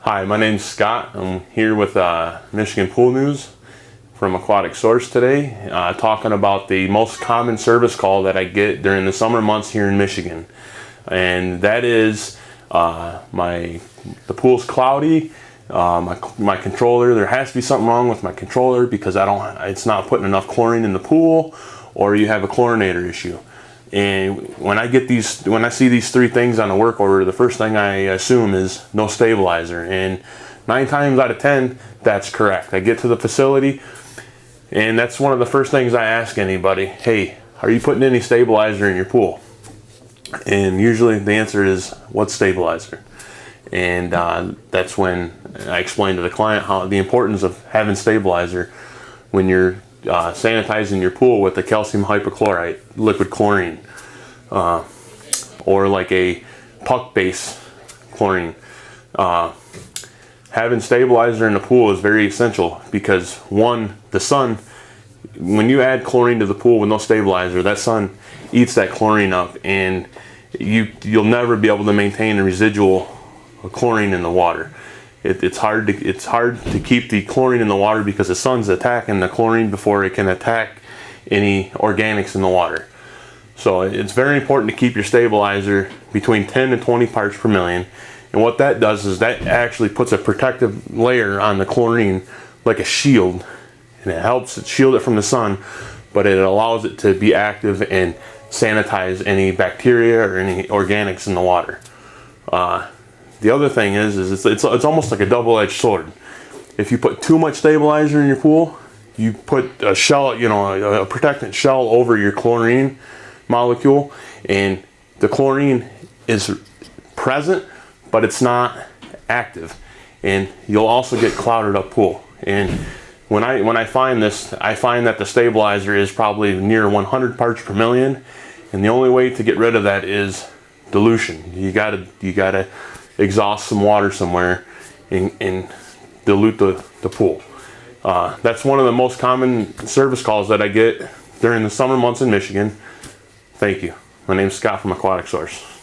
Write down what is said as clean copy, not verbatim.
Hi, my name's Scott. I'm here with Michigan Pool News from Aquatic Source today, talking about the most common service call that I get during the summer months here in Michigan, and that is the pool's cloudy. My controller, there has to be something wrong with my controller because it's not putting enough chlorine in the pool, or you have a chlorinator issue. And when I see these three things on the work order, the first thing I assume is no stabilizer. And 9 times out of 10, that's correct. I get to the facility, and that's one of the first things I ask anybody: hey, are you putting any stabilizer in your pool? And usually the answer is, what stabilizer? And that's when I explain to the client how the importance of having stabilizer when you're sanitizing your pool with the calcium hypochlorite liquid chlorine, or like a puck base chlorine. Having stabilizer in the pool is very essential because, one, the sun, when you add chlorine to the pool with no stabilizer, that sun eats that chlorine up, and you'll never be able to maintain a residual chlorine in the water. It's hard to keep the chlorine in the water because the sun's attacking the chlorine before it can attack any organics in the water. So it's very important to keep your stabilizer between 10 and 20 parts per million. And what that does is that actually puts a protective layer on the chlorine, like a shield, and it helps it shield it from the sun, but it allows it to be active and sanitize any bacteria or any organics in the water. The other thing is it's almost like a double-edged sword. If you put too much stabilizer in your pool, you put a shell, a protectant shell over your chlorine molecule, and the chlorine is present, but it's not active, and you'll also get clouded up pool. And when I find this, I find that the stabilizer is probably near 100 parts per million, and the only way to get rid of that is dilution. You gotta exhaust some water somewhere and dilute the pool. That's one of the most common service calls that I get during the summer months in Michigan. Thank you. My name's Scott from Aquatic Source.